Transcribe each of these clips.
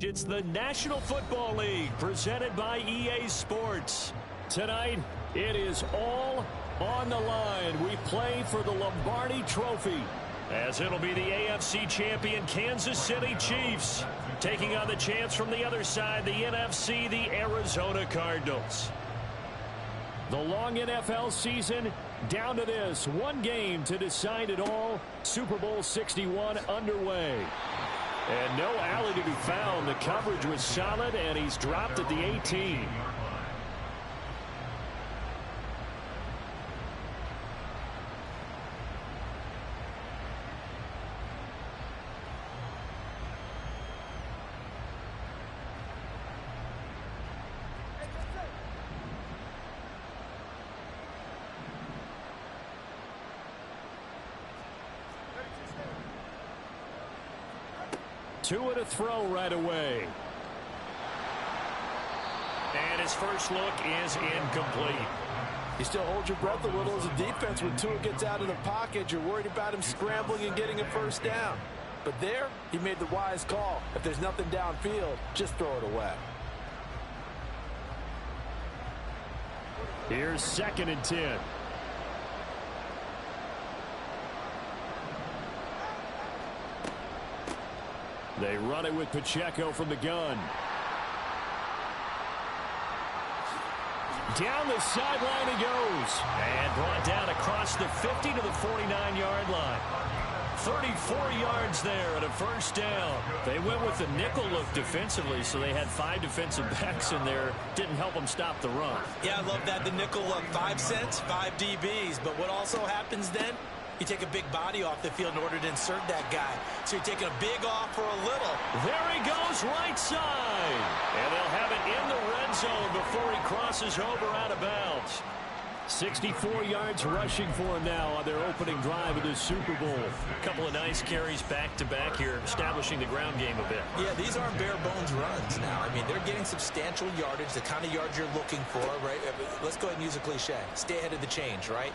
It's the National Football League presented by EA Sports. Tonight, it is all on the line. We play for the Lombardi Trophy, as it'll be the AFC champion Kansas City Chiefs taking on the chance from the other side, the NFC, the Arizona Cardinals. The long NFL season down to this. One game to decide it all. Super Bowl 61 underway. And no alley to be found. The coverage was solid, and he's dropped at the 18. Two and a throw right away. And his first look is incomplete. You still hold your breath a little as a defense when Tua gets out of the pocket. You're worried about him scrambling and getting a first down. But there, he made the wise call. If there's nothing downfield, just throw it away. Here's 2nd and 10. They run it with Pacheco from the gun. Down the sideline he goes. And brought down across the 50 to the 49-yard line. 34 yards there and a first down. They went with the nickel look defensively, so they had 5 defensive backs in there. Didn't help them stop the run. Yeah, I love that. The nickel look, 5 cents, 5 DBs. But what also happens then? You take a big body off the field in order to insert that guy. So you're taking a big off for a little. There he goes, right side. And they'll have it in the red zone before he crosses over out of bounds. 64 yards rushing for him now on their opening drive of this Super Bowl. A couple of nice carries back-to-back here, establishing the ground game a bit. Yeah, these aren't bare-bones runs now. I mean, they're getting substantial yardage, the kind of yards you're looking for, right? Let's go ahead and use a cliche. Stay ahead of the change, right?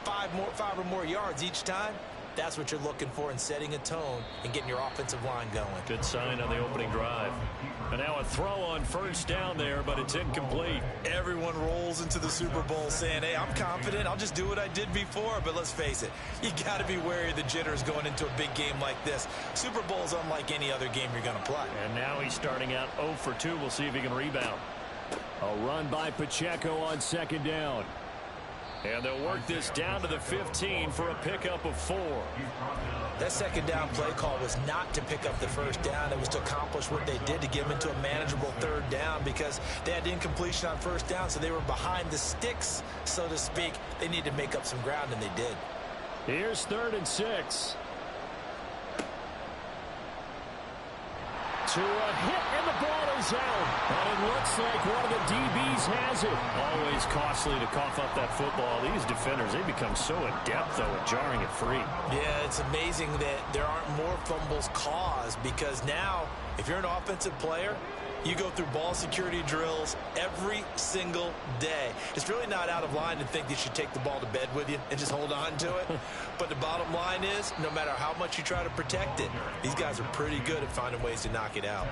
5 or more yards each time. That's what you're looking for in setting a tone and getting your offensive line going. Good sign on the opening drive. And now a throw on first down there, but it's incomplete. Everyone rolls into the Super Bowl saying, hey, I'm confident. I'll just do what I did before. But let's face it, you got to be wary of the jitters going into a big game like this. Super Bowl is unlike any other game you're going to play. And now he's starting out 0 for 2. We'll see if he can rebound. A run by Pacheco on 2nd down. And they'll work this down to the 15 for a pickup of 4. That 2nd down play call was not to pick up the first down. It was to accomplish what they did to get them into a manageable 3rd down because they had incompletion on first down, so they were behind the sticks, so to speak. They needed to make up some ground, and they did. Here's 3rd and 6. To a hit, and the ball is out. And it looks like one of the DBs has it. Always costly to cough up that football. These defenders, they become so adept, though, at jarring it free. Yeah, it's amazing that there aren't more fumbles caused because now, if you're an offensive player, you go through ball security drills every single day. It's really not out of line to think that you should take the ball to bed with you and just hold on to it. But the bottom line is, no matter how much you try to protect it, these guys are pretty good at finding ways to knock it out.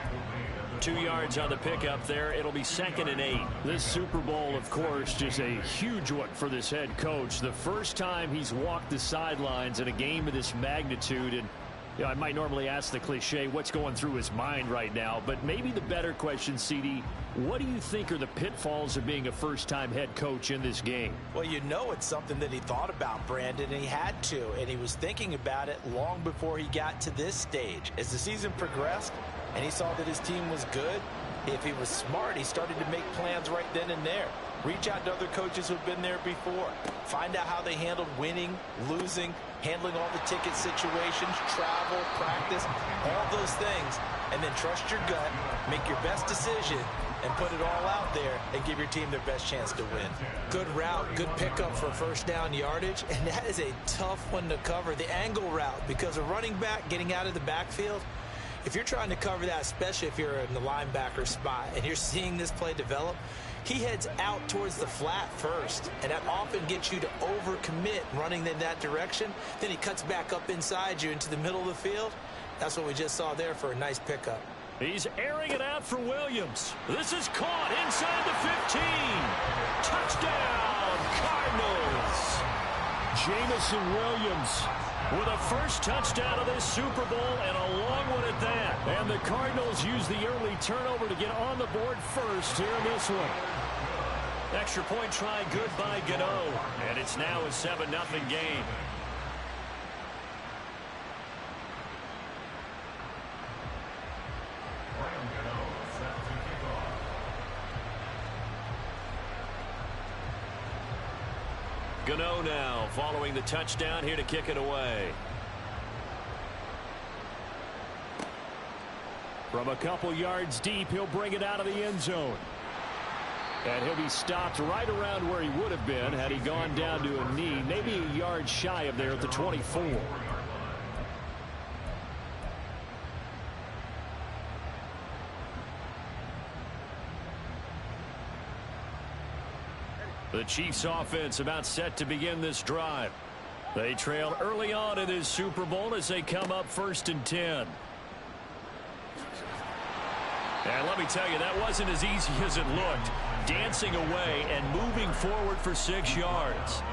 2 yards on the pickup there. It'll be 2nd and 8. This Super Bowl, of course, just a huge one for this head coach. The first time he's walked the sidelines in a game of this magnitude. And you know, I might normally ask the cliche, what's going through his mind right now? But maybe the better question, CD, what do you think are the pitfalls of being a first-time head coach in this game? Well, you know it's something that he thought about, Brandon, and he had to. And he was thinking about it long before he got to this stage. As the season progressed and he saw that his team was good, if he was smart, he started to make plans right then and there. Reach out to other coaches who've been there before. Find out how they handled winning, losing, handling all the ticket situations, travel, practice, all those things. And then trust your gut, make your best decision, and put it all out there and give your team their best chance to win. Good route, good pickup for first down yardage, and that is a tough one to cover. The angle route, because a running back getting out of the backfield, if you're trying to cover that, especially if you're in the linebacker spot and you're seeing this play develop, he heads out towards the flat first, and that often gets you to overcommit running in that direction. Then he cuts back up inside you into the middle of the field. That's what we just saw there for a nice pickup. He's airing it out for Williams. This is caught inside the 15. Touchdown, Cardinals. Jamison Williams with a first touchdown of this Super Bowl, and a long one at that. And the Cardinals use the early turnover to get on the board first here in this one. Extra point try good by Gano, and it's now a 7-0 game. Gano now following the touchdown here to kick it away. From a couple yards deep, he'll bring it out of the end zone. And he'll be stopped right around where he would have been had he gone down to a knee, maybe a yard shy of there at the 24. The Chiefs offense about set to begin this drive. They trail early on in this Super Bowl as they come up 1st and 10. And let me tell you, that wasn't as easy as it looked. Dancing away and moving forward for 6 yards.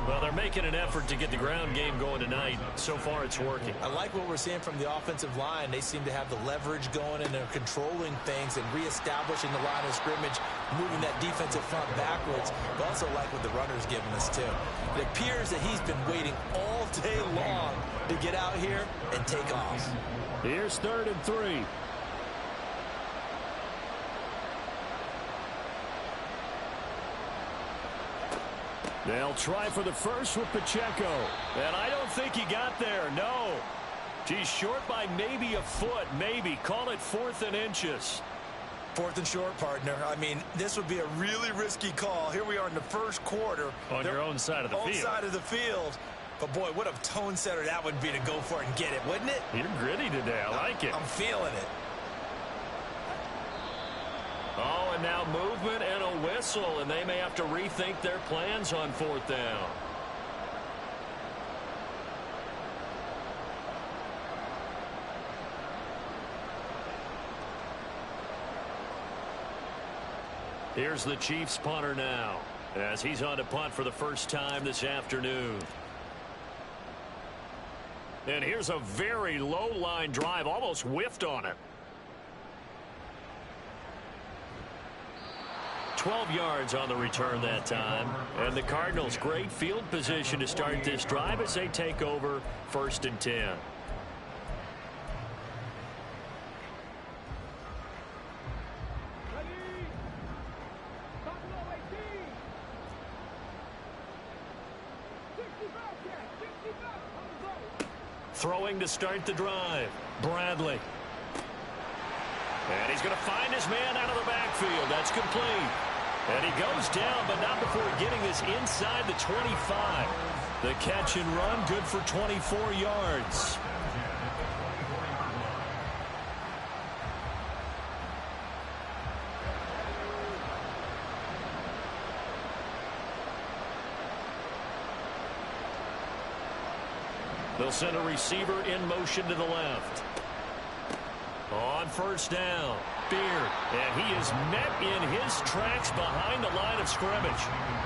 Well, they're making an effort to get the ground game going tonight. So far, it's working. I like what we're seeing from the offensive line. They seem to have the leverage going, and they're controlling things and reestablishing the line of scrimmage, moving that defensive front backwards. But also like what the runner's giving us, too. It appears that he's been waiting all day long to get out here and take off. Here's 3rd and 3. They'll try for the first with Pacheco. And I don't think he got there, no. He's short by maybe a foot, maybe. Call it 4th and inches. 4th and short, partner. I mean, this would be a really risky call. Here we are in the first quarter. On your own side of the field. Own side of the field. But, boy, what a tone setter that would be to go for it and get it, wouldn't it? You're gritty today. I like it. I'm feeling it. Oh, and now movement and a whistle, and they may have to rethink their plans on 4th down. Here's the Chiefs punter now, as he's on to punt for the first time this afternoon. And here's a very low line drive, almost whiffed on it. 12 yards on the return that time. And the Cardinals, great field position to start this drive as they take over 1st and 10. Throwing to start the drive, Bradley. And he's going to find his man out of the backfield. That's complete. And he goes down, but not before getting this inside the 25. The catch and run, good for 24 yards. They'll send a receiver in motion to the left. On 1st down, Beard, and he is met in his tracks behind the line of scrimmage.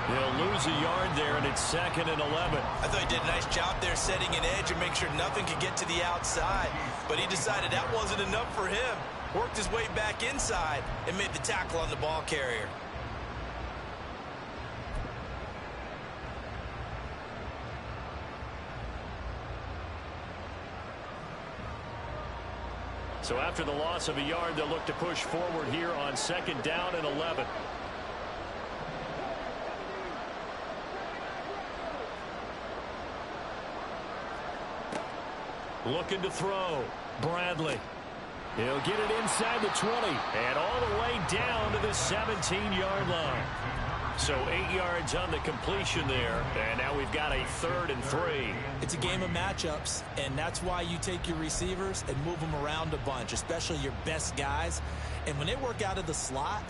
He'll lose a yard there, and it's 2nd and 11. I thought he did a nice job there setting an edge and make sure nothing could get to the outside. But he decided that wasn't enough for him. Worked his way back inside and made the tackle on the ball carrier. So after the loss of a yard, they'll look to push forward here on 2nd down and 11. Looking to throw. Bradley. He'll get it inside the 20 and all the way down to the 17-yard line. So 8 yards on the completion there, and now we've got a 3rd and 3. It's a game of matchups, and that's why you take your receivers and move them around a bunch, especially your best guys. And when they work out of the slot,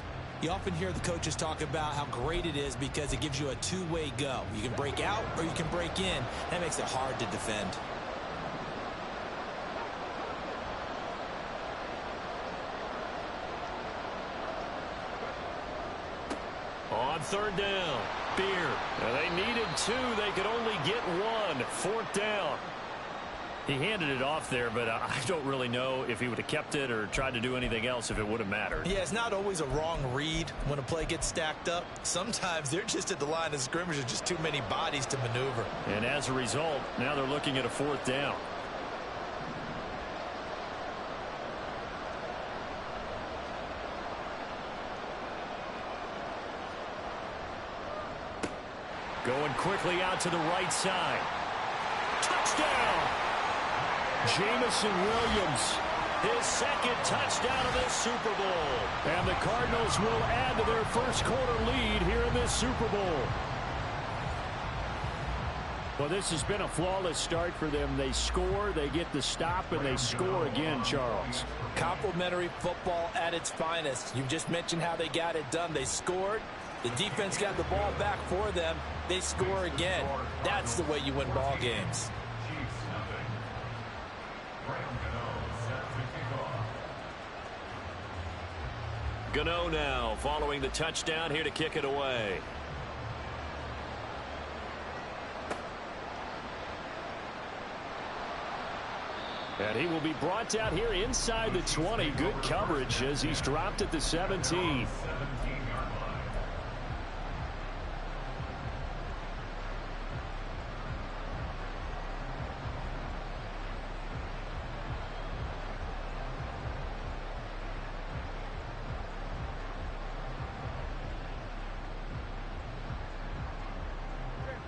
you often hear the coaches talk about how great it is because it gives you a two-way go. You can break out or you can break in. That makes it hard to defend. third down. Beer. Now, they needed 2. They could only get 1. Fourth down. He handed it off there, but I don't really know if he would have kept it or tried to do anything else if it would have mattered. Yeah, it's not always a wrong read when a play gets stacked up. Sometimes they're just at the line of scrimmage with just too many bodies to maneuver. And as a result, now they're looking at a fourth down. Going quickly out to the right side. Touchdown! Jamison Williams, his second touchdown of this Super Bowl. And the Cardinals will add to their first quarter lead here in this Super Bowl. Well, this has been a flawless start for them. They score, they get the stop, and they score again, Charles. Complimentary football at its finest. You just mentioned how they got it done. They scored. The defense got the ball back for them. They score again. That's the way you win ball games. Gano now following the touchdown here to kick it away. And he will be brought down here inside the 20. Good coverage as he's dropped at the 17.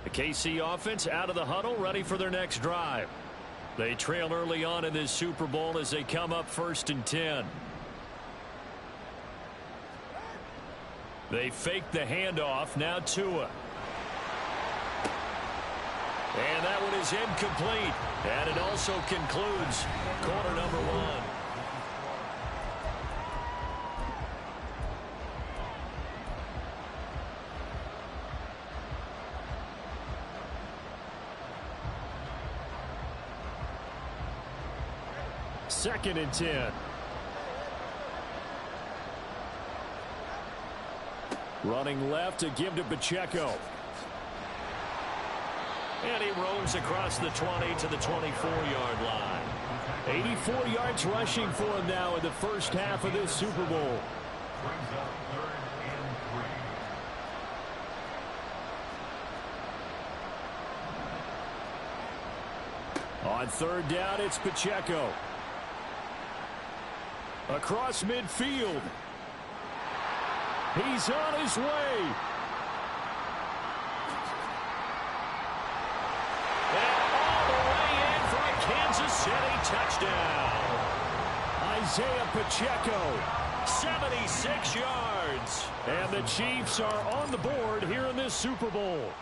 The KC offense out of the huddle, ready for their next drive. They trail early on in this Super Bowl as they come up 1st and 10. They fake the handoff. Now Tua. And that one is incomplete. And it also concludes quarter number 1. Second and 10. Running left to give to Pacheco. And he roams across the 20 to the 24-yard line. 84 yards rushing for him now in the first half of this Super Bowl. On third down, it's Pacheco. Across midfield. He's on his way. And all the way in for a Kansas City touchdown. Isaiah Pacheco, 76 yards. And the Chiefs are on the board here in this Super Bowl.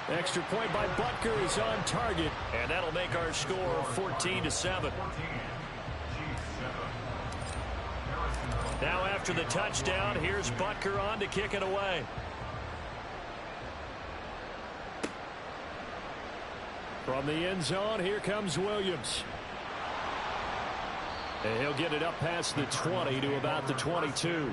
Extra point by Butker is on target, and that'll make our score 14-7. Now after the touchdown, here's Butker on to kick it away. From the end zone, here comes Williams. And he'll get it up past the 20 to about the 22.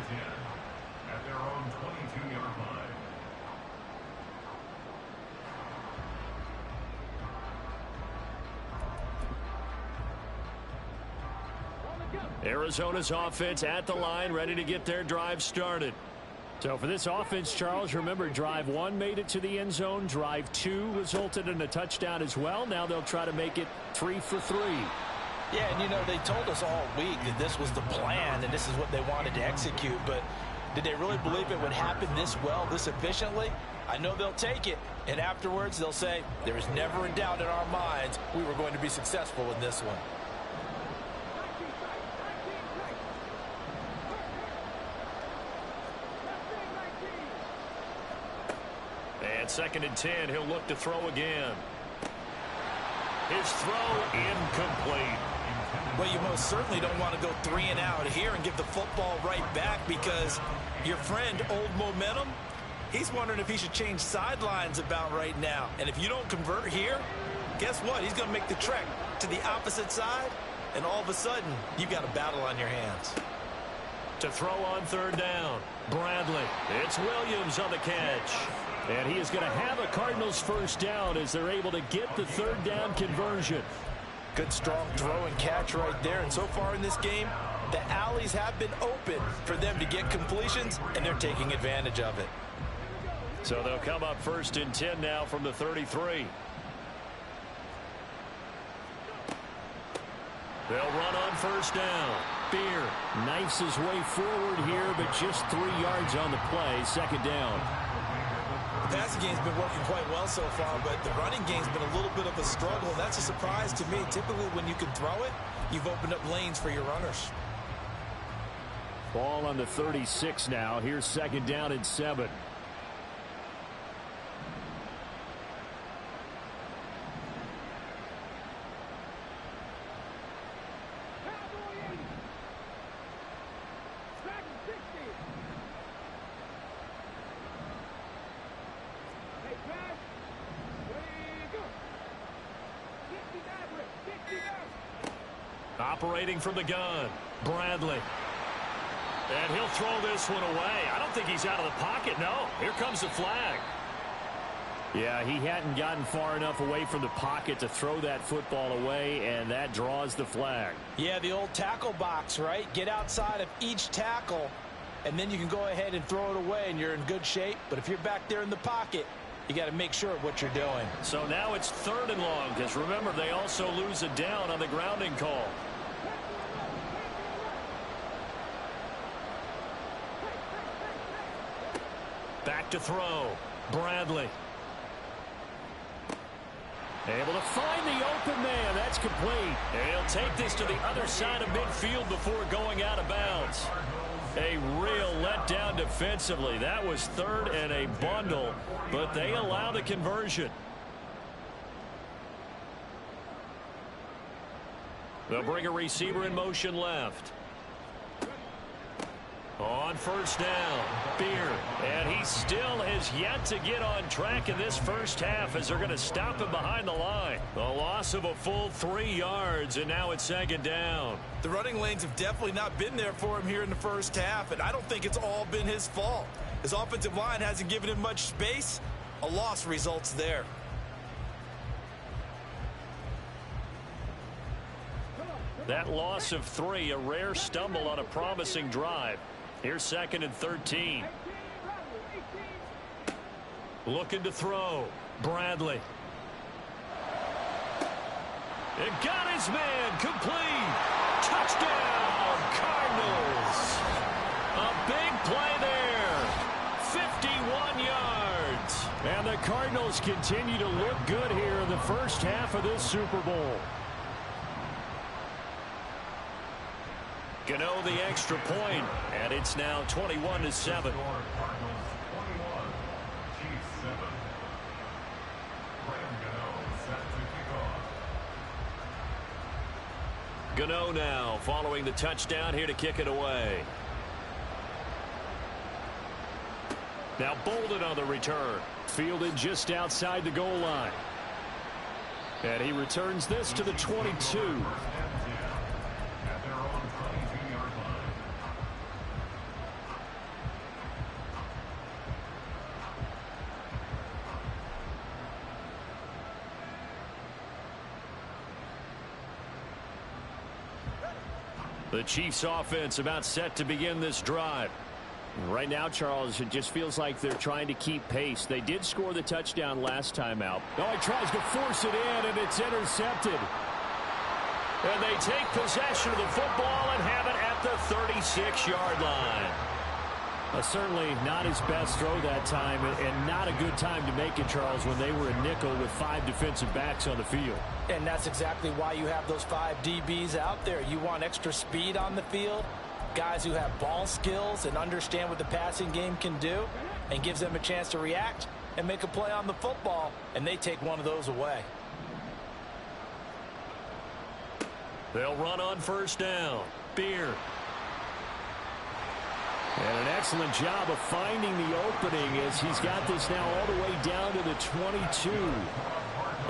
Arizona's offense at the line, ready to get their drive started. So for this offense, Charles, remember drive 1 made it to the end zone. Drive 2 resulted in a touchdown as well. Now they'll try to make it 3 for 3. Yeah, and you know, they told us all week that this was the plan and this is what they wanted to execute. But did they really believe it would happen this well, this efficiently? I know they'll take it. And afterwards, they'll say, there was never a doubt in our minds we were going to be successful in this one. And 2nd and 10, he'll look to throw again. His throw incomplete. Well, you most certainly don't want to go 3 and out here and give the football right back because your friend, Old Momentum, he's wondering if he should change sidelines about right now. And if you don't convert here, guess what? He's going to make the trek to the opposite side, and all of a sudden, you've got a battle on your hands. To throw on third down. Bradley. It's Williams on the catch. And he is going to have a Cardinals first down as they're able to get the third down conversion. Good strong throw and catch right there. And so far in this game, the alleys have been open for them to get completions, and they're taking advantage of it. So they'll come up first and 10 now from the 33. They'll run on first down. Beer knifes his way forward here, but just 3 yards on the play. Second down. The passing game's been working quite well so far, but the running game's been a little bit of a struggle. That's a surprise to me. Typically, when you can throw it, you've opened up lanes for your runners. Ball on the 36 now. Here's second down and 7. Operating from the gun, Bradley. And he'll throw this one away. I don't think he's out of the pocket, no. Here comes the flag. Yeah, he hadn't gotten far enough away from the pocket to throw that football away, and that draws the flag. Yeah, the old tackle box, right? Get outside of each tackle, and then you can go ahead and throw it away, and you're in good shape. But if you're back there in the pocket, you got to make sure of what you're doing. So now it's 3rd and long, because remember, they also lose a down on the grounding call. Back to throw. Bradley. Able to find the open man. That's complete. And he'll take this to the other side of midfield before going out of bounds. A real letdown defensively. That was 3rd and a bundle, but they allow the conversion. They'll bring a receiver in motion left. On first down, Beer, and he still has yet to get on track in this first half as they're going to stop him behind the line. The loss of a full 3 yards, and now it's second down. The running lanes have definitely not been there for him here in the first half, and I don't think it's all been his fault. His offensive line hasn't given him much space. A loss results there. That loss of 3, a rare stumble on a promising drive. Here's 2nd and 13. Looking to throw. Bradley. It got his man. Complete. Touchdown, Cardinals. A big play there. 51 yards. And the Cardinals continue to look good here in the first half of this Super Bowl. Gano the extra point, and it's now 21-7. Gano now following the touchdown here to kick it away. Now Bolden on the return. Fielded just outside the goal line. And he returns this to the 22. The Chiefs offense about set to begin this drive. Right now, Charles, it just feels like they're trying to keep pace. They did score the touchdown last time out. Oh, he tries to force it in, and it's intercepted. And they take possession of the football and have it at the 36-yard line. Certainly not his best throw that time, and not a good time to make it, Charles, when they were a nickel with 5 defensive backs on the field. And that's exactly why you have those 5 DBs out there. You want extra speed on the field, guys who have ball skills and understand what the passing game can do, and gives them a chance to react and make a play on the football, and they take one of those away. They'll run on first down. Beer. And an excellent job of finding the opening as he's got this now all the way down to the 22.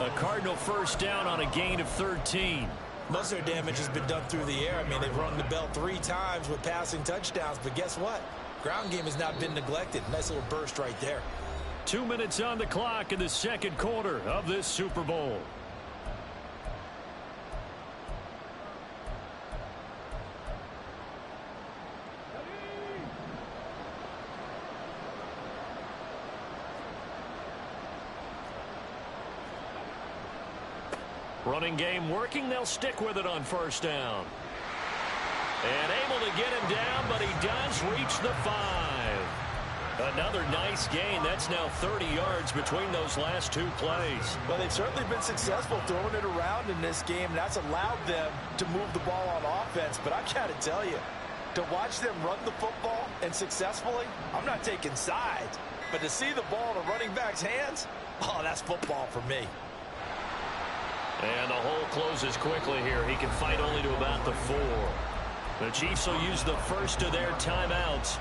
A Cardinal first down on a gain of 13. Most of their damage has been done through the air. I mean, they've rung the bell 3 times with passing touchdowns, but guess what? Ground game has not been neglected. Nice little burst right there. 2 minutes on the clock in the second quarter of this Super Bowl. Running game working. They'll stick with it on first down. And able to get him down, but he does reach the 5. Another nice gain. That's now 30 yards between those last 2 plays. Well, they've certainly been successful throwing it around in this game. That's allowed them to move the ball on offense. But I got to tell you, to watch them run the football and successfully, I'm not taking sides. But to see the ball in a running back's hands, oh, that's football for me. And the hole closes quickly here. He can fight only to about the 4. The Chiefs will use the first of their timeouts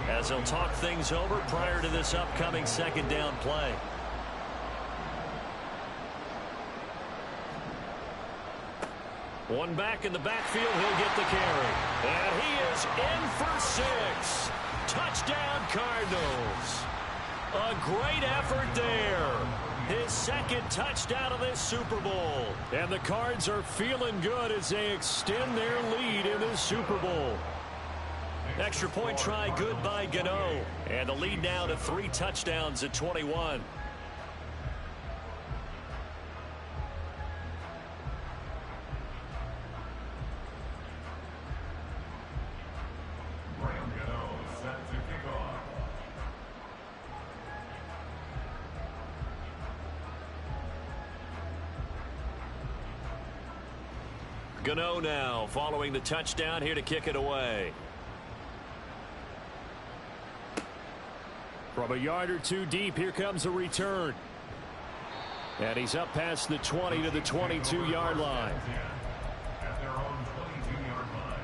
as they'll talk things over prior to this upcoming second down play. One back in the backfield. He'll get the carry. And he is in for 6. Touchdown, Cardinals. A great effort there. His second touchdown of this Super Bowl. And the Cards are feeling good as they extend their lead in this Super Bowl. Extra point try good by Gano. And the lead now to 3 touchdowns at 21. Gano now following the touchdown here to kick it away. From a yard or 2 deep, here comes a return. And he's up past the 20 to the 22-yard line. At their own 22-yard line.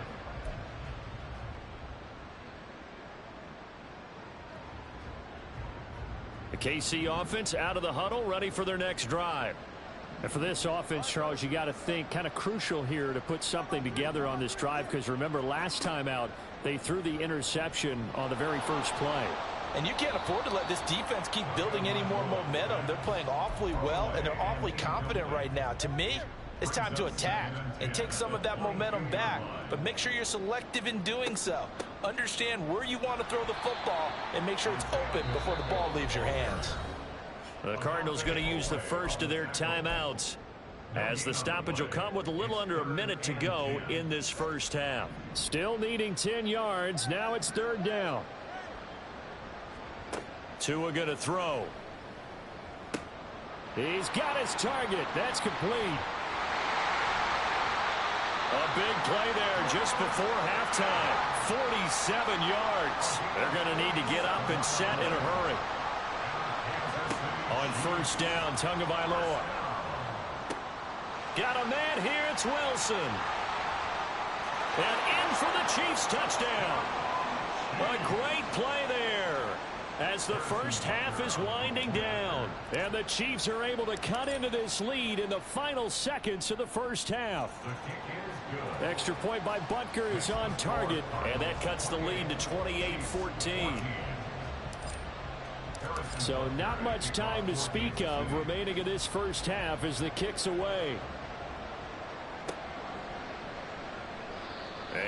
The KC offense out of the huddle, ready for their next drive. And for this offense, Charles, you got to think kind of crucial here to put something together on this drive, because remember last time out they threw the interception on the very first play. And you can't afford to let this defense keep building any more momentum. They're playing awfully well, and they're awfully confident right now. To me, it's time to attack and take some of that momentum back, but make sure you're selective in doing so. Understand where you want to throw the football and make sure it's open before the ball leaves your hands. The Cardinals going to use the first of their timeouts as the stoppage will come with a little under a minute to go in this first half. Still needing 10 yards. Now it's third down. Tua going to throw. He's got his target. That's complete. A big play there just before halftime. 47 yards. They're going to need to get up and set in a hurry. On first down, Tagovailoa. Got a man here. It's Wilson. And in for the Chiefs touchdown. A great play there as the first half is winding down. And the Chiefs are able to cut into this lead in the final seconds of the first half. Extra point by Butker is on target, and that cuts the lead to 28-14. So not much time to speak of remaining in this first half as the kick's away.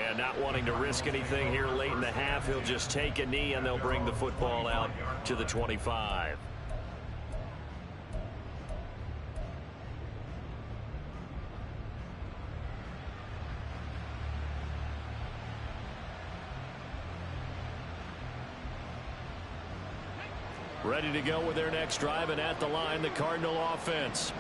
And not wanting to risk anything here late in the half, he'll just take a knee and they'll bring the football out to the 25. Ready to go with their next drive, and at the line, the Cardinal offense.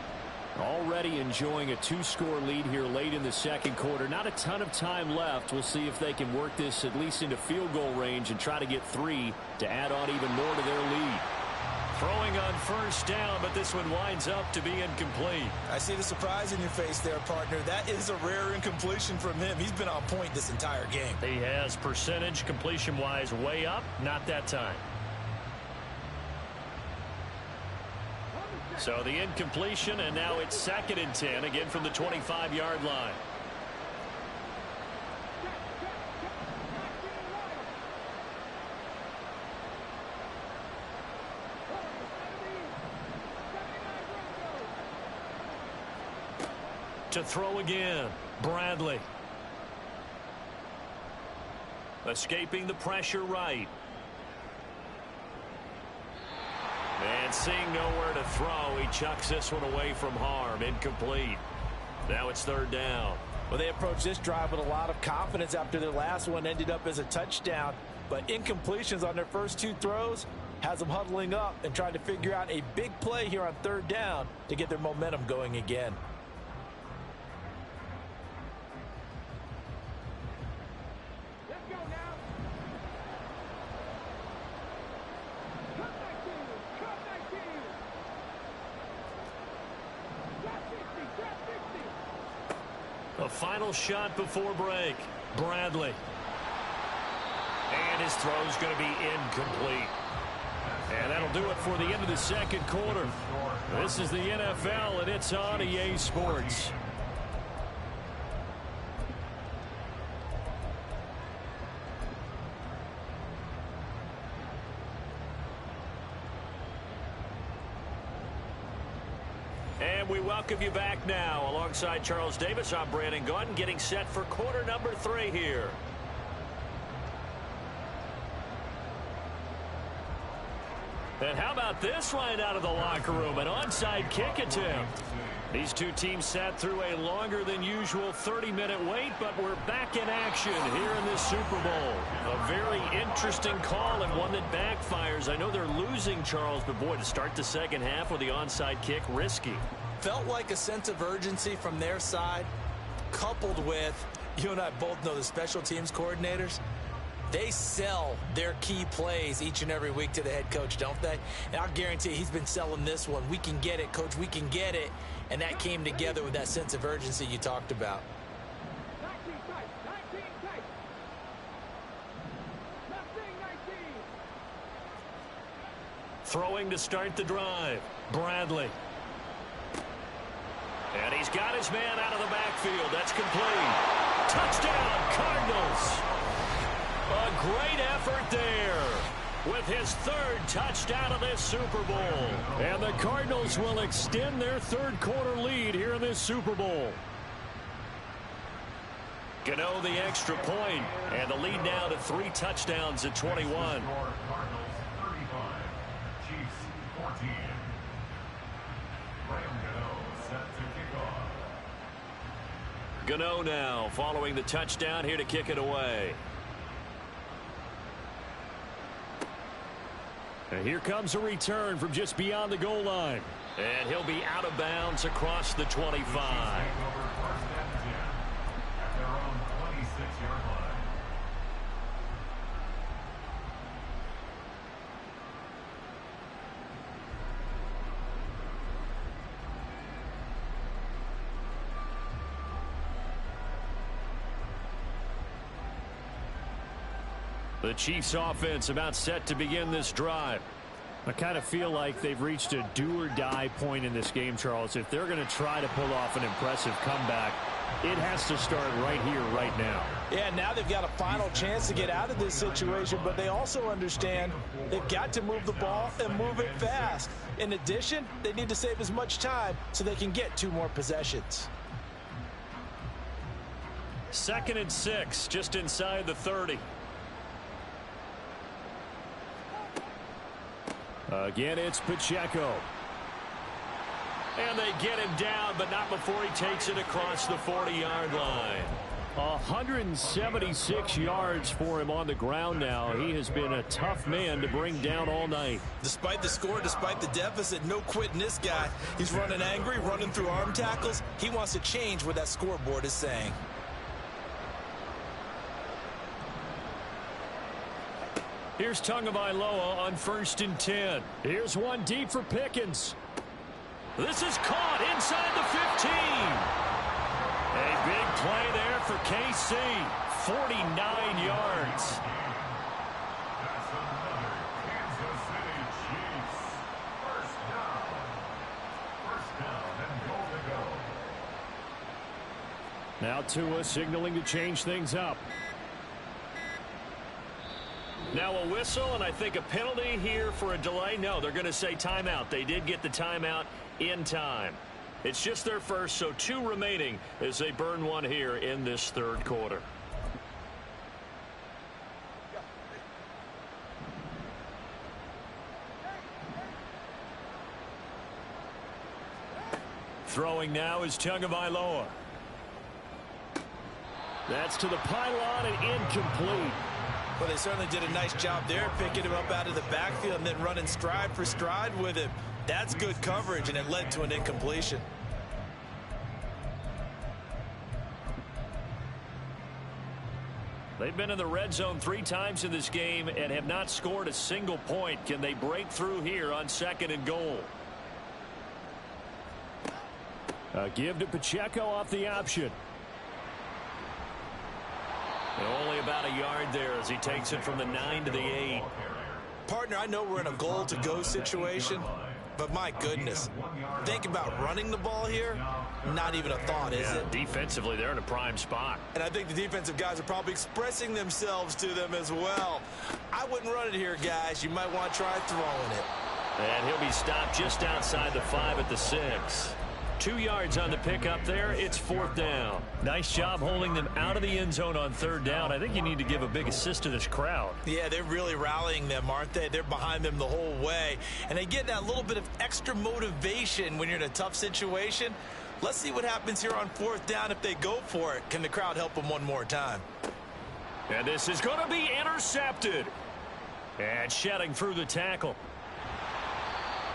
Already enjoying a 2-score lead here late in the second quarter. Not a ton of time left. We'll see if they can work this at least into field goal range and try to get 3 to add on even more to their lead. Throwing on first down, but this one winds up to be incomplete. I see the surprise in your face there, partner. That is a rare incompletion from him. He's been on point this entire game. He has percentage completion-wise way up. Not that time. So the incompletion, and now it's 2nd and 10, again from the 25-yard line. To throw again, Bradley. Escaping the pressure right. And seeing nowhere to throw, he chucks this one away from harm. Incomplete. Now it's 3rd down. Well, they approached this drive with a lot of confidence after their last one ended up as a touchdown. But incompletions on their first 2 throws has them huddling up and trying to figure out a big play here on 3rd down to get their momentum going again. A final shot before break. Bradley. And his throw's going to be incomplete. And that'll do it for the end of the 2nd quarter. This is the NFL, and it's on EA Sports. And we welcome you back now. Alongside Charles Davis, I'm Brandon Gaudin, getting set for quarter number 3 here. And how about this right out of the locker room? An onside kick attempt. These two teams sat through a longer than usual 30-minute wait, but we're back in action here in this Super Bowl. A very interesting call and one that backfires. I know they're losing, Charles, but boy, to start the second half with the onside kick, risky. Felt like a sense of urgency from their side, coupled with, you and I both know the special teams coordinators. They sell their key plays each and every week to the head coach, don't they? And I'll guarantee he's been selling this one. We can get it, coach. We can get it. And that came together with that sense of urgency you talked about. 19 tight. Throwing to start the drive. Bradley. And he's got his man out of the backfield. That's complete. Touchdown, Cardinals. A great effort there with his 3rd touchdown of this Super Bowl. And the Cardinals will extend their 3rd quarter lead here in this Super Bowl. Gano the extra point, and the lead now to 3 touchdowns at 21. Cardinals 35, Chiefs 14. Graham Gano set to kick off. Gano now following the touchdown here to kick it away. And here comes a return from just beyond the goal line. And he'll be out of bounds across the 25. Take over 1st and 10 at their own 26-yard line. The Chiefs offense about set to begin this drive. I kind of feel like they've reached a do-or-die point in this game, Charles. If they're going to try to pull off an impressive comeback, it has to start right here, right now. Yeah, now they've got a final chance to get out of this situation, but they also understand they've got to move the ball and move it fast. In addition, they need to save as much time so they can get 2 more possessions. 2nd and 6, just inside the 30. Again, it's Pacheco. And they get him down, but not before he takes it across the 40-yard line. 176 yards for him on the ground now. He has been a tough man to bring down all night. Despite the score, despite the deficit, no quitting this guy. He's running angry, running through arm tackles. He wants to change what that scoreboard is saying. Here's Tagovailoa on 1st and 10. Here's one deep for Pickens. This is caught inside the 15. A big play there for KC. 49 yards. That's another Kansas City Chiefs 1st down. Now Tua signaling to change things up. Now a whistle, and I think a penalty here for a delay. No, they're going to say timeout. They did get the timeout in time. It's just their first, so 2 remaining as they burn one here in this third quarter. Throwing now is Tagovailoa. That's to the pylon and incomplete. Well, they certainly did a nice job there, picking him up out of the backfield and then running stride for stride with him. That's good coverage, and it led to an incompletion. They've been in the red zone 3 times in this game and have not scored a single point. Can they break through here on 2nd and goal? A give to Pacheco off the option. And only about a yard there as he takes it from the 9 to the 8. Partner, I know we're in a goal-to-go situation, but my goodness, think about running the ball here. Not even a thought, is it? Defensively, they're in a prime spot. And I think the defensive guys are probably expressing themselves to them as well. I wouldn't run it here, guys. You might want to try throwing it. And he'll be stopped just outside the 5 at the 6. 2 yards on the pickup there. It's 4th down. Nice job holding them out of the end zone on 3rd down. I think you need to give a big assist to this crowd. Yeah, they're really rallying them, aren't they? They're behind them the whole way. And they get that little bit of extra motivation when you're in a tough situation. Let's see what happens here on 4th down if they go for it. Can the crowd help them one more time? And this is going to be intercepted. And shedding through the tackle.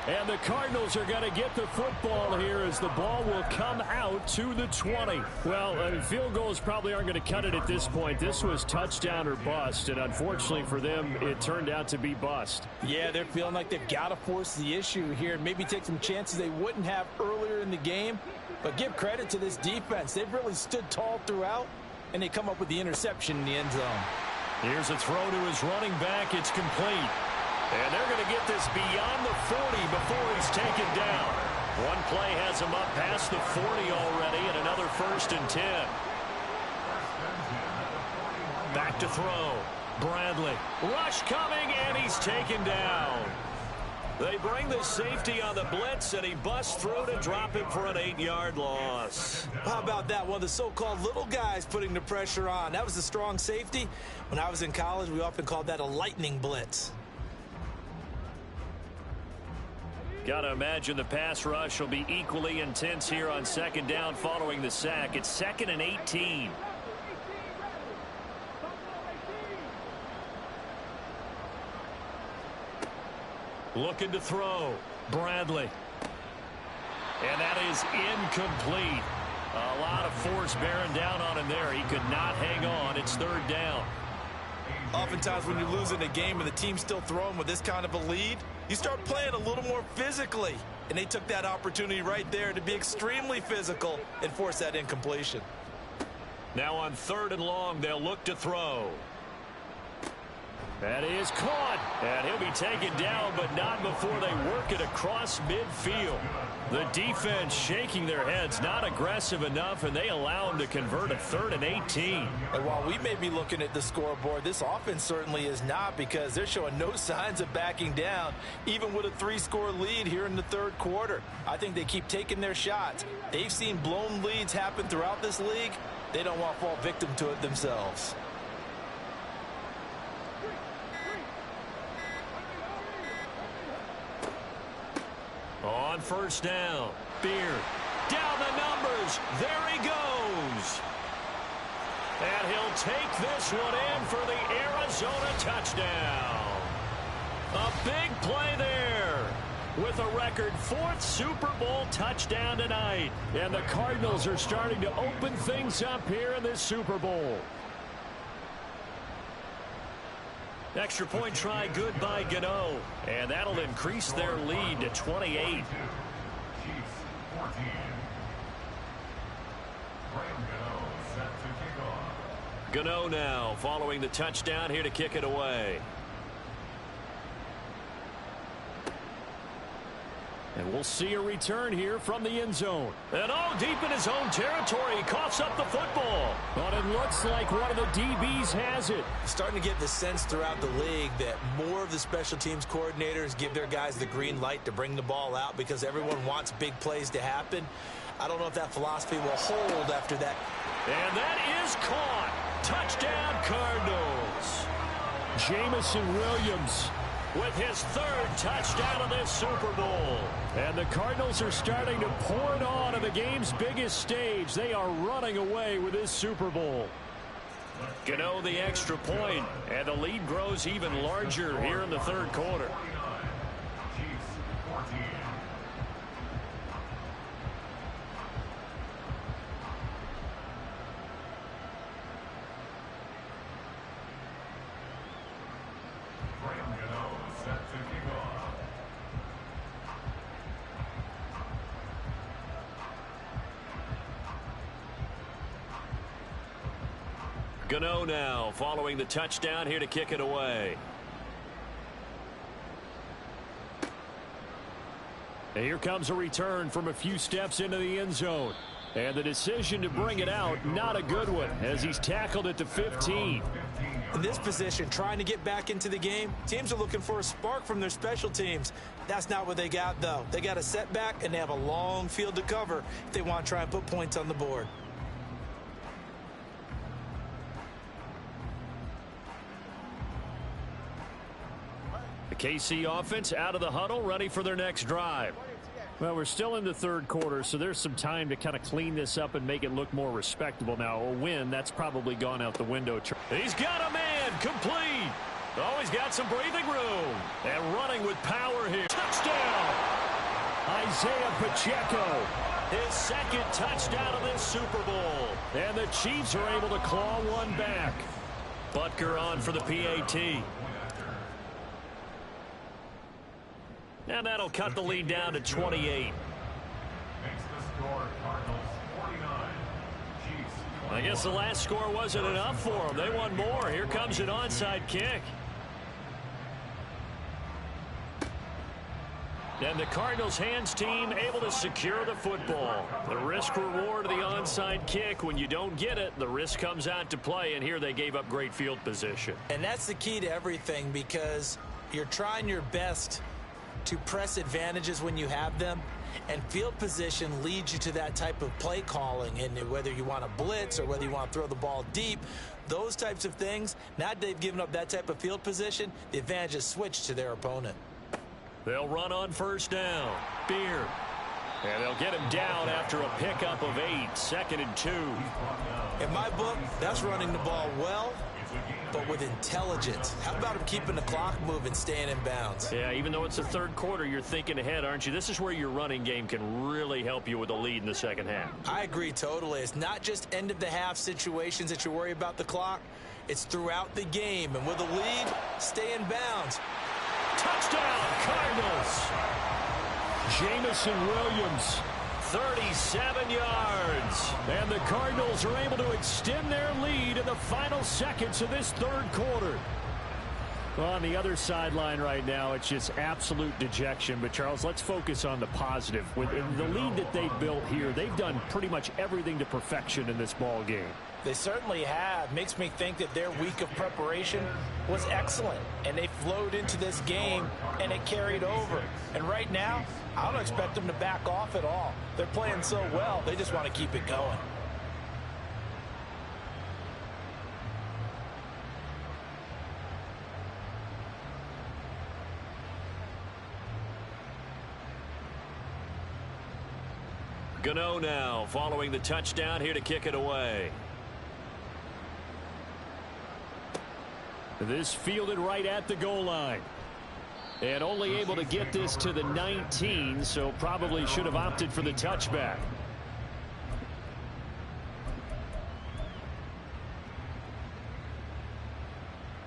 And the Cardinals are going to get the football here as the ball will come out to the 20. Well, field goals probably aren't going to cut it at this point. This was touchdown or bust, and unfortunately for them, it turned out to be bust. Yeah, they're feeling like they've got to force the issue here, maybe take some chances they wouldn't have earlier in the game. But give credit to this defense. They've really stood tall throughout, and they come up with the interception in the end zone. Here's a throw to his running back. It's complete. And they're going to get this beyond the 40 before he's taken down. One play has him up past the 40 already, and another 1st and 10. Back to throw. Bradley. Rush coming, and he's taken down. They bring the safety on the blitz, and he busts through to drop him for an 8-yard loss. How about that? One of the so-called little guys putting the pressure on. That was a strong safety. When I was in college, we often called that a lightning blitz. Got to imagine the pass rush will be equally intense here on 2nd down following the sack. It's 2nd and 18. Looking to throw. Bradley. And that is incomplete. A lot of force bearing down on him there. He could not hang on. It's 3rd down. Oftentimes when you lose in a game and the team's still throwing with this kind of a lead, you start playing a little more physically. And they took that opportunity right there to be extremely physical and force that incompletion. Now on 3rd and long, they'll look to throw. That is caught. And he'll be taken down, but not before they work it across midfield. The defense shaking their heads, not aggressive enough, and they allow him to convert a 3rd and 18. And while we may be looking at the scoreboard, this offense certainly is not, because they're showing no signs of backing down, even with a 3-score lead here in the 3rd quarter. I think they keep taking their shots. They've seen blown leads happen throughout this league. They don't want to fall victim to it themselves. On 1st down, Beard down the numbers. There he goes. And he'll take this one in for the Arizona touchdown. A big play there with a record 4th Super Bowl touchdown tonight. And the Cardinals are starting to open things up here in this Super Bowl. Extra point try good by Gano. And that'll increase their lead to 28. Gano now following the touchdown here to kick it away. And we'll see a return here from the end zone. And deep in his own territory, he coughs up the football. But it looks like one of the DBs has it. Starting to get the sense throughout the league that more of the special teams coordinators give their guys the green light to bring the ball out because everyone wants big plays to happen. I don't know if that philosophy will hold after that. And that is caught. Touchdown, Cardinals. Jamison Williams with his third touchdown of this Super Bowl. And the Cardinals are starting to pour it on the game's biggest stage. They are running away with this Super Bowl. Gano the extra point, and the lead grows even larger here in the third quarter. Gano now following the touchdown here to kick it away. And here comes a return from a few steps into the end zone. And the decision to bring it out, not a good one, as he's tackled at the 15. In this position, trying to get back into the game, teams are looking for a spark from their special teams. That's not what they got, though. They got a setback, and they have a long field to cover if they want to try and put points on the board. The KC offense out of the huddle, ready for their next drive. Well, we're still in the third quarter, so there's some time to kind of clean this up and make it look more respectable. Now, a win, that's probably gone out the window. He's got a man, complete. Oh, he's got some breathing room. And running with power here. Touchdown! Isaiah Pacheco, his second touchdown of this Super Bowl. And the Chiefs are able to claw one back. Butker on for the PAT. And that'll cut the lead down to 28. Makes the score Cardinals 49. Chiefs. I guess the last score wasn't enough for them. They want more. Here comes an onside kick. And the Cardinals hands team able to secure the football. The risk reward of the onside kick. When you don't get it, the risk comes out to play. And here they gave up great field position. And that's the key to everything, because you're trying your best to press advantages when you have them, and field position leads you to that type of play calling. And whether you want to blitz or whether you want to throw the ball deep, those types of things, now that they've given up that type of field position, the advantage is switched to their opponent. They'll run on first down. Beard. And they'll get him down after a pickup of 8, 2nd and 2. In my book, that's running the ball well, but with intelligence. How about him keeping the clock moving, staying in bounds? Yeah, even though it's the third quarter, you're thinking ahead, aren't you? This is where your running game can really help you with a lead in the second half. I agree totally. It's not just end-of-the-half situations that you worry about the clock. It's throughout the game. And with a lead, stay in bounds. Touchdown, Cardinals! Jamison Williams, 37 yards. And the Cardinals are able to extend their lead in the final seconds of this third quarter. Well, on the other sideline right now, it's just absolute dejection. But, Charles, let's focus on the positive. With the lead that they've built here, they've done pretty much everything to perfection in this ball game. They certainly have. Makes me think that their week of preparation was excellent. And they flowed into this game, and it carried over. And right now, I don't expect them to back off at all. They're playing so well, they just want to keep it going. Gano now following the touchdown here to kick it away. This fielded right at the goal line. And only able to get this to the 19, so probably should have opted for the touchback.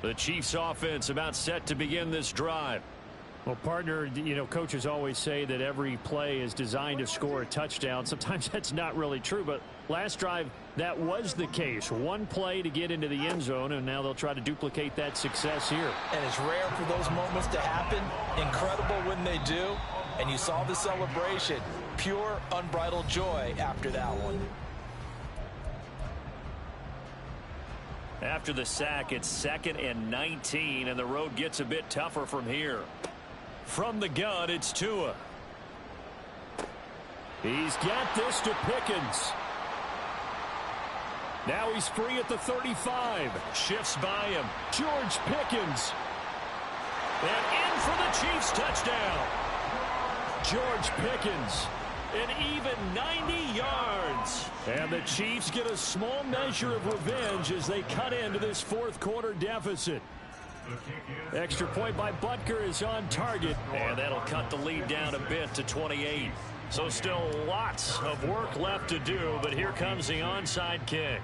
The Chiefs offense about set to begin this drive. Well, partner, you know, coaches always say that every play is designed to score a touchdown. Sometimes that's not really true, but last drive, that was the case. One play to get into the end zone, and now they'll try to duplicate that success here. And it's rare for those moments to happen. Incredible when they do. And you saw the celebration. Pure, unbridled joy after that one. After the sack, it's 2nd and 19, and the road gets a bit tougher from here. From the gun, it's Tua. He's got this to Pickens. Now he's free at the 35. Shifts by him. George Pickens. And in for the Chiefs touchdown. George Pickens. An even 90 yards. And the Chiefs get a small measure of revenge as they cut into this fourth quarter deficit. Extra point by Butker is on target. And that'll cut the lead down a bit to 28. So still lots of work left to do, but here comes the onside kick.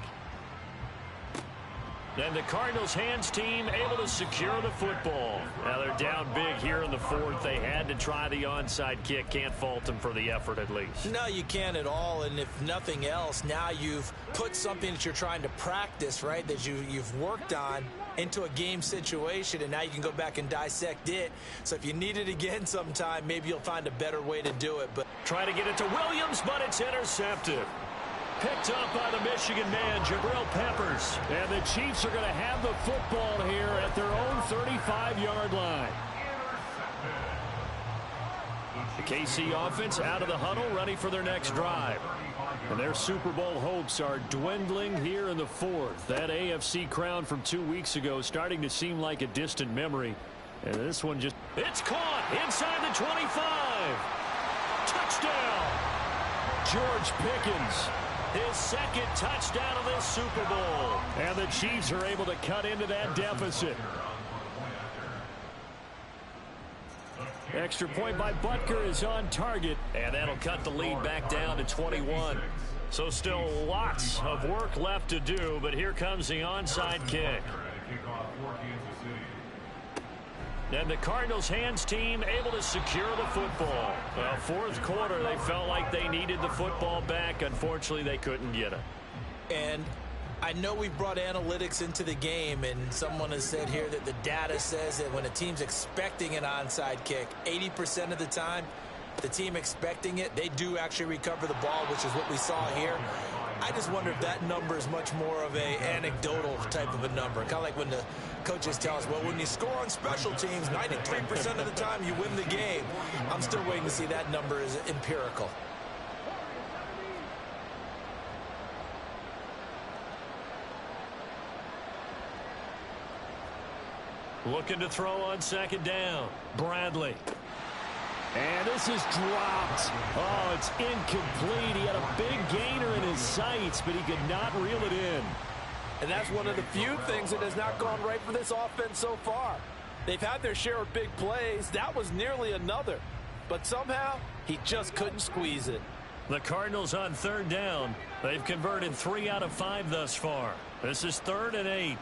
And the Cardinals hands team able to secure the football. Now they're down big here in the fourth. They had to try the onside kick. Can't fault them for the effort at least. No, you can't at all. And if nothing else, now you've put something that you're trying to practice, right, that you've worked on into a game situation, and now you can go back and dissect it. So if you need it again sometime, maybe you'll find a better way to do it. But try to get it to Williams, but it's intercepted. Picked up by the Michigan man, Jabril Peppers. And the Chiefs are going to have the football here at their own 35-yard line. The KC offense out of the huddle, ready for their next drive. And their Super Bowl hopes are dwindling here in the fourth. That AFC crown from 2 weeks ago starting to seem like a distant memory. And this one just... It's caught inside the 25. Touchdown. George Pickens. His second touchdown of this Super Bowl. And the Chiefs are able to cut into that deficit. Extra point by Butker is on target. And that'll cut the lead back down to 21. So still lots of work left to do, but here comes the onside kick. And the Cardinals hands team able to secure the football. Well, fourth quarter, they felt like they needed the football back. Unfortunately, they couldn't get it. And I know we've brought analytics into the game, and someone has said here that the data says that when a team's expecting an onside kick, 80% of the time, the team expecting it, they do actually recover the ball, which is what we saw here. I just wonder if that number is much more of a anecdotal type of a number. Kind of like when the coaches tell us, well, when you score on special teams, 93% of the time you win the game. I'm still waiting to see that number is empirical. Looking to throw on second down. Bradley. And this is dropped. Oh, it's incomplete. He had a big gainer in his sights, but he could not reel it in. And that's one of the few things that has not gone right for this offense so far. They've had their share of big plays. That was nearly another. But somehow, he just couldn't squeeze it. The Cardinals on third down. They've converted 3 out of 5 thus far. This is 3rd and 8.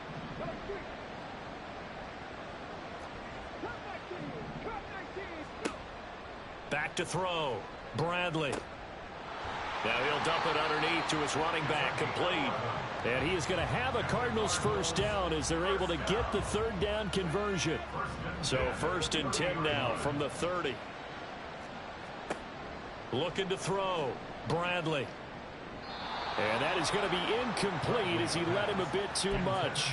Back to throw. Bradley. Now he'll dump it underneath to his running back. Complete. And he is going to have a Cardinals first down as they're able to get the third down conversion. So 1st and 10 now from the 30. Looking to throw. Bradley. And that is going to be incomplete as he led him a bit too much.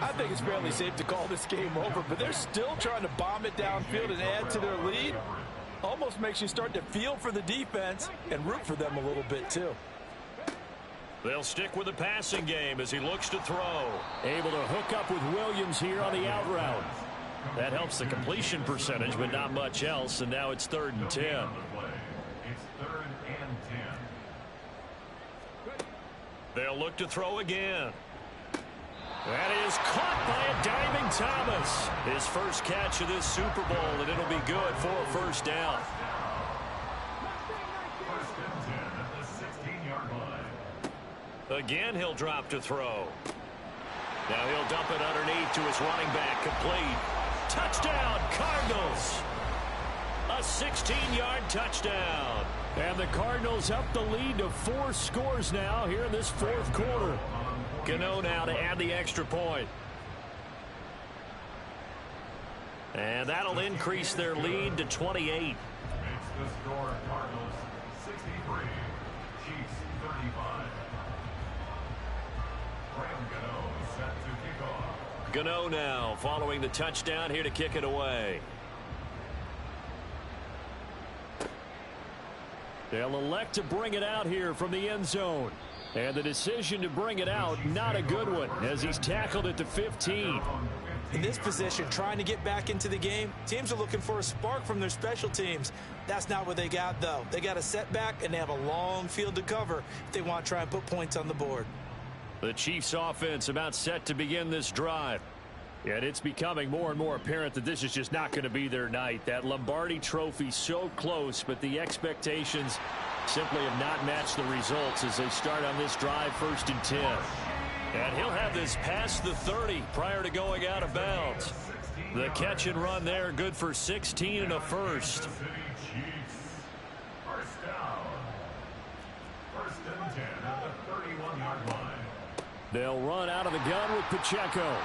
I think it's fairly safe to call this game over, but they're still trying to bomb it downfield and add to their lead. Almost makes you start to feel for the defense and root for them a little bit too. They'll stick with the passing game as he looks to throw. Able to hook up with Williams here on the out route. That helps the completion percentage, but not much else. And now it's 3rd and 10. It's 3rd and 10. They'll look to throw again. That is caught by a diving Thomas. His first catch of this Super Bowl, and it'll be good for a first down. 1st and 10 at the 16-yard line. Again, he'll drop to throw. Now he'll dump it underneath to his running back. Complete. Touchdown, Cardinals. A 16-yard touchdown. And the Cardinals up the lead to 4 scores now here in this fourth quarter. Gano now to add the extra point. And that'll increase their lead to 28. the score. Cardinals 63, Chiefs 35. Graham Gano set to kick off. Gano now following the touchdown here to kick it away. They'll elect to bring it out here from the end zone. And the decision to bring it out, not a good one, as he's tackled at the 15. In this position, trying to get back into the game, teams are looking for a spark from their special teams. That's not what they got, though. They got a setback, and they have a long field to cover if they want to try and put points on the board. The Chiefs offense about set to begin this drive. And it's becoming more and more apparent that this is just not going to be their night. That Lombardi trophy so close, but the expectations simply have not matched the results as they start on this drive, 1st and 10. And he'll have this past the 30 prior to going out of bounds. The catch and run there, good for 16 and a first. First down. 1st and 10 at the 31-yard line. They'll run out of the gun with Pacheco.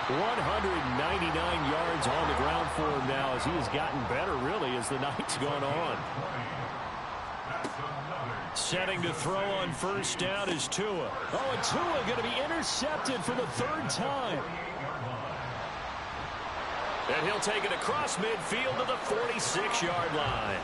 199 yards on the ground for him now as he has gotten better, really, as the night's gone on. Setting to throw on 1st down is Tua. Oh, and Tua going to be intercepted for the 3rd time. And he'll take it across midfield to the 46-yard line.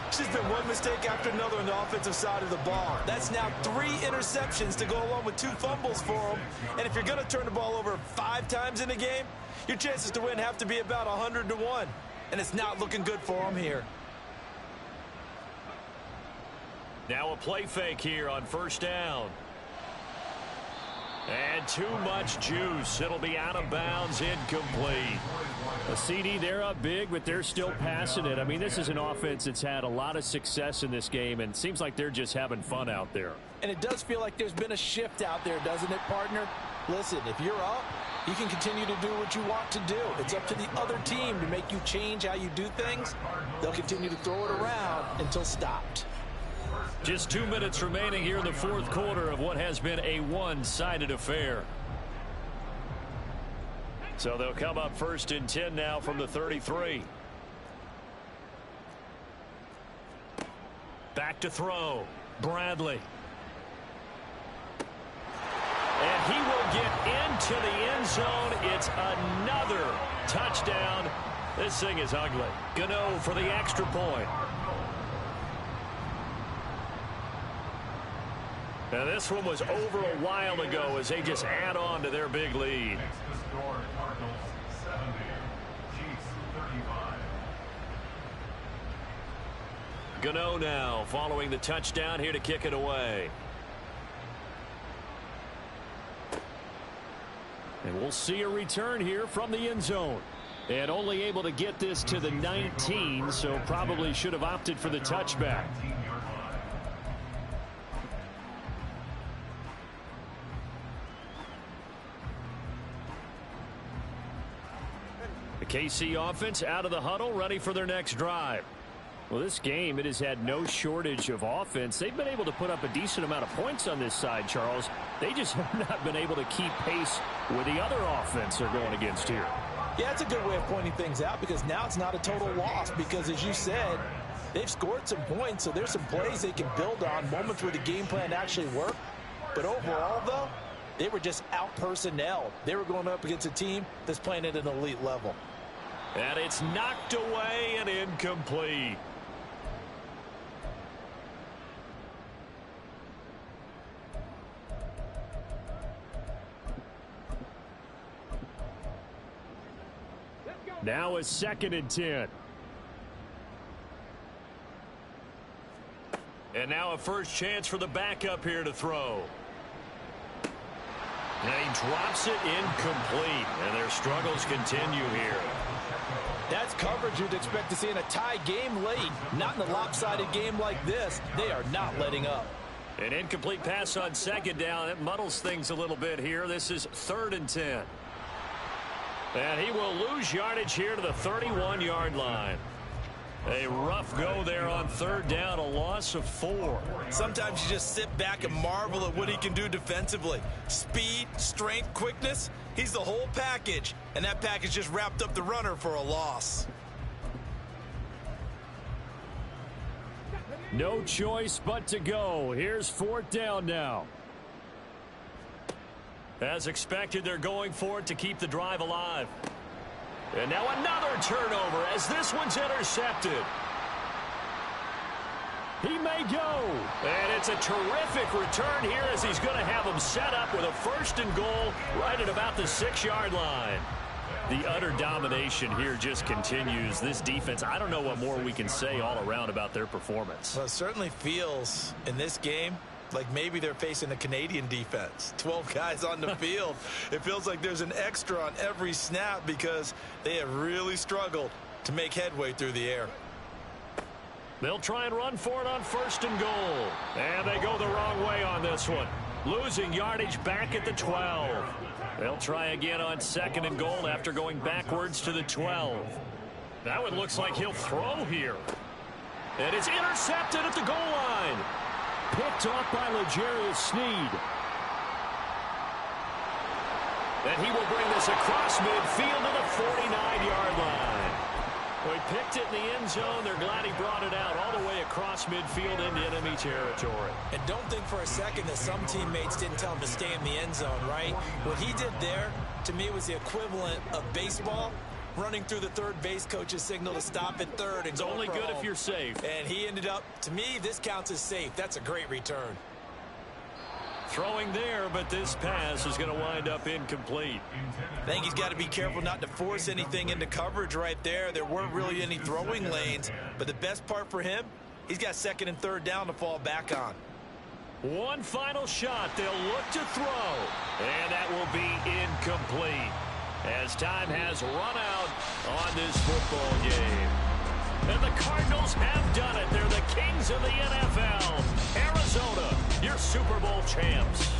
It's just been one mistake after another on the offensive side of the ball. That's now 3 interceptions to go along with 2 fumbles for him. And if you're going to turn the ball over 5 times in a game, your chances to win have to be about 100 to 1. And it's not looking good for him here. Now a play fake here on 1st down. And too much juice. It'll be out of bounds, incomplete. A CD, they're up big, but they're still passing it. I mean, this is an offense that's had a lot of success in this game, and it seems like they're just having fun out there. And it does feel like there's been a shift out there, doesn't it, partner? Listen, if you're up, you can continue to do what you want to do. It's up to the other team to make you change how you do things. They'll continue to throw it around until stopped. Just 2 minutes remaining here in the 4th quarter of what has been a one-sided affair. So they'll come up 1st and 10 now from the 33. Back to throw. Bradley. And he will get into the end zone. It's another touchdown. This thing is ugly. Gano for the extra point. Now this one was over a while ago as they just add on to their big lead. Next to score, Cardinals 70, Chiefs 35. Gano now following the touchdown here to kick it away. And we'll see a return here from the end zone. And only able to get this to the 19, so probably should have opted for the touchback. The KC offense out of the huddle, ready for their next drive. Well, this game, it has had no shortage of offense. They've been able to put up a decent amount of points on this side, Charles. They just have not been able to keep pace with the other offense they're going against here. Yeah, it's a good way of pointing things out because now it's not a total loss because, as you said, they've scored some points, so there's some plays they can build on, moments where the game plan actually worked. But overall, though, they were just out-personnelled. They were going up against a team that's playing at an elite level. And it's knocked away and incomplete. Now a 2nd and 10. And now a first chance for the backup here to throw. And he drops it incomplete. And their struggles continue here. That's coverage you'd expect to see in a tie game late. Not in a lopsided game like this. They are not letting up. An incomplete pass on 2nd down. It muddles things a little bit here. This is 3rd and 10. And he will lose yardage here to the 31-yard line. A rough go there on 3rd down, a loss of 4. Sometimes you just sit back and marvel at what he can do defensively. Speed, strength, quickness, he's the whole package. And that package just wrapped up the runner for a loss. No choice but to go. Here's 4th down now. As expected, they're going for it to keep the drive alive. And now another turnover as this one's intercepted. He may go. And it's a terrific return here as he's going to have him set up with a 1st and goal right at about the 6-yard line. The utter domination here just continues. This defense, I don't know what more we can say all around about their performance. Well, it certainly feels in this game like maybe they're facing a Canadian defense. 12 guys on the field. It feels like there's an extra on every snap because they have really struggled to make headway through the air. They'll try and run for it on 1st and goal. And they go the wrong way on this one. Losing yardage back at the 12. They'll try again on 2nd and goal after going backwards to the 12. That one looks like he'll throw here. And it's intercepted at the goal line. Picked off by L'Jarius Sneed. And he will bring this across midfield to the 49-yard line. Well, he picked it in the end zone. They're glad he brought it out all the way across midfield into enemy territory. And don't think for a second that some teammates didn't tell him to stay in the end zone, right? What he did there, to me, was the equivalent of baseball running through the third base coach's signal to stop at third. And it's only good if you're safe. And he ended up, to me, this counts as safe. That's a great return. Throwing there, but this pass is going to wind up incomplete. I think he's got to be careful not to force anything into coverage right there. There weren't really any throwing lanes, but the best part for him, he's got 2nd and 3rd down to fall back on. One final shot. They'll look to throw, and that will be incomplete as time has run out on this football game. And the Cardinals have done it. They're the kings of the NFL. Arizona, your Super Bowl champs.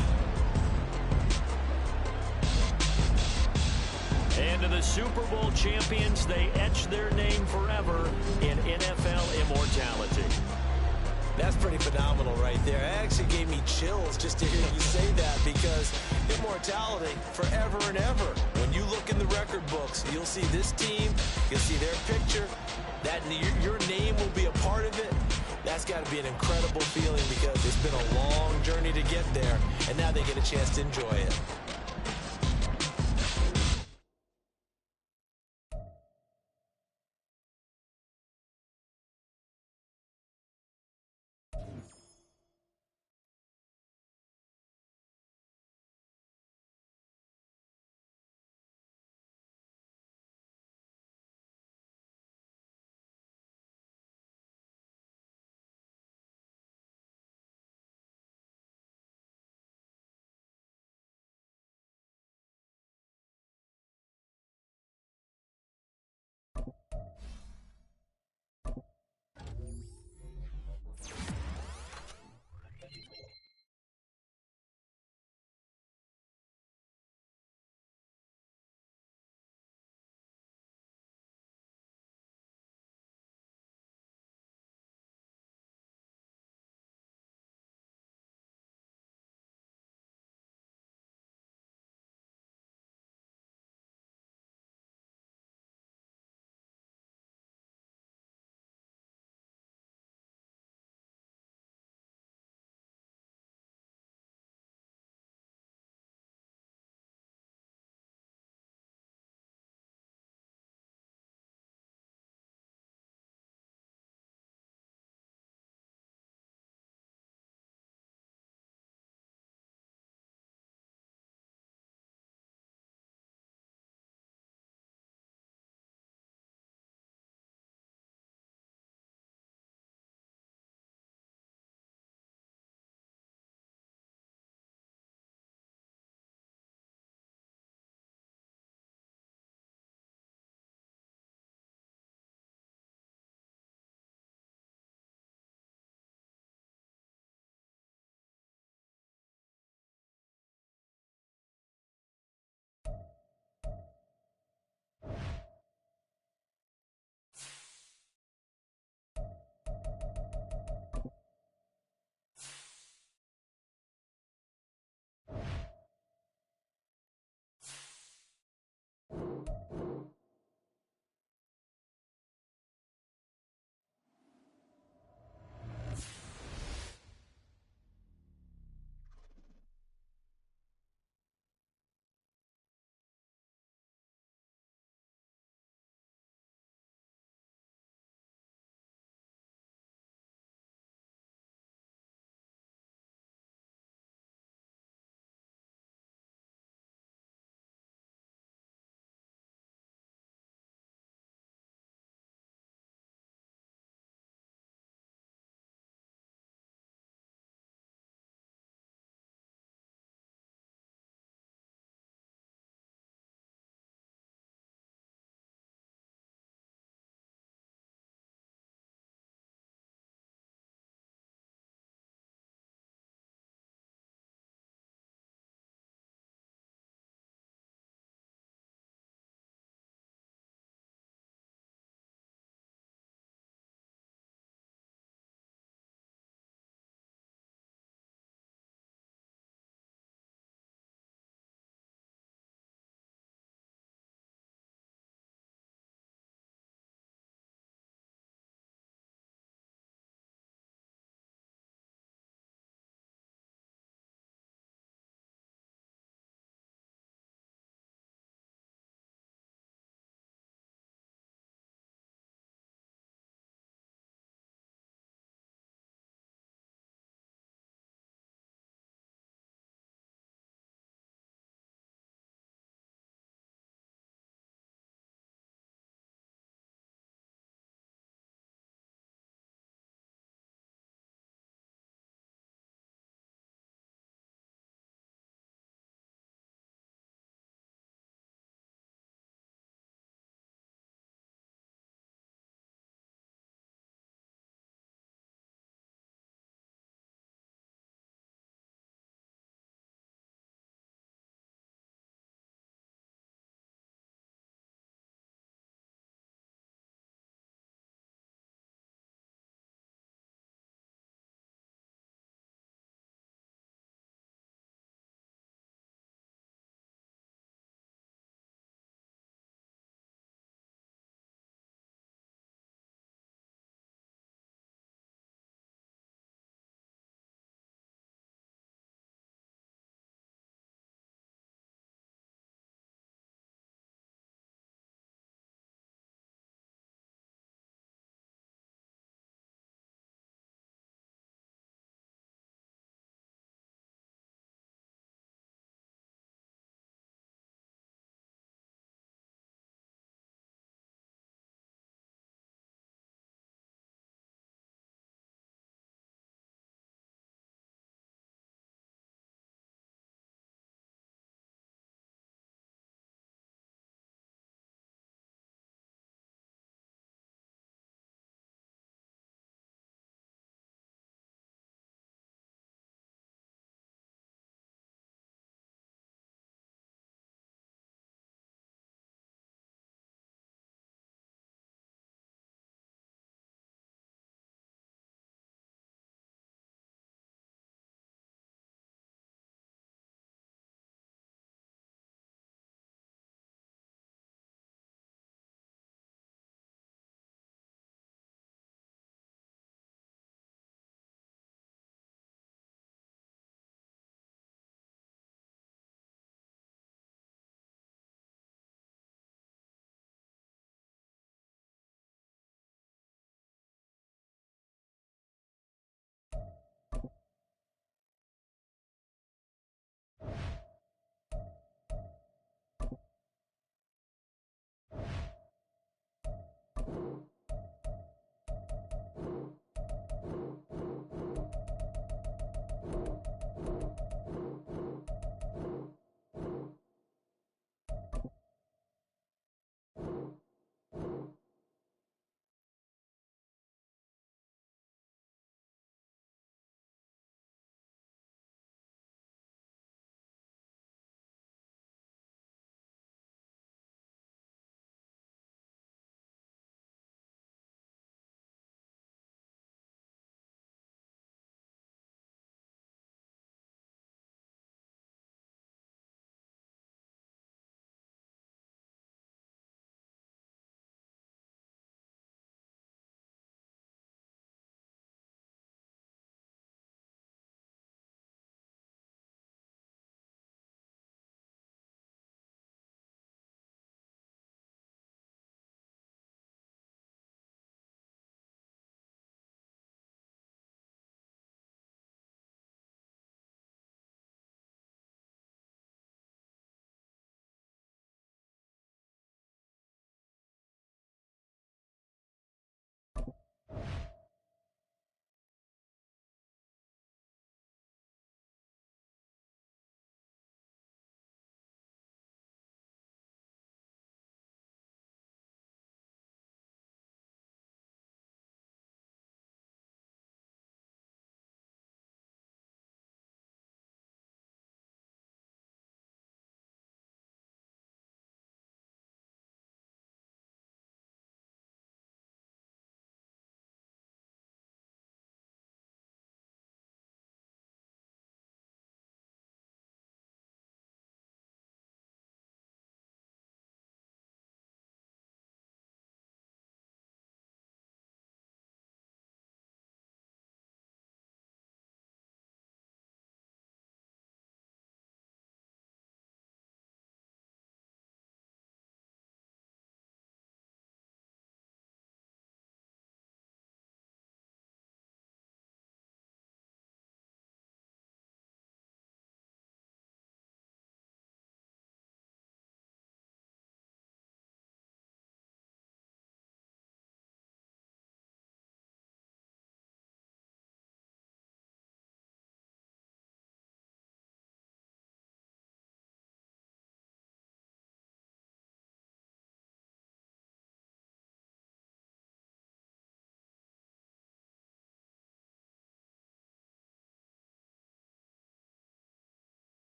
And to the Super Bowl champions, they etch their name forever in NFL immortality. That's pretty phenomenal right there. It actually gave me chills just to hear you say that, because immortality forever and ever. When you look in the record books, you'll see this team, you'll see their picture, that your name will be a part of it. That's got to be an incredible feeling because it's been a long journey to get there, and now they get a chance to enjoy it.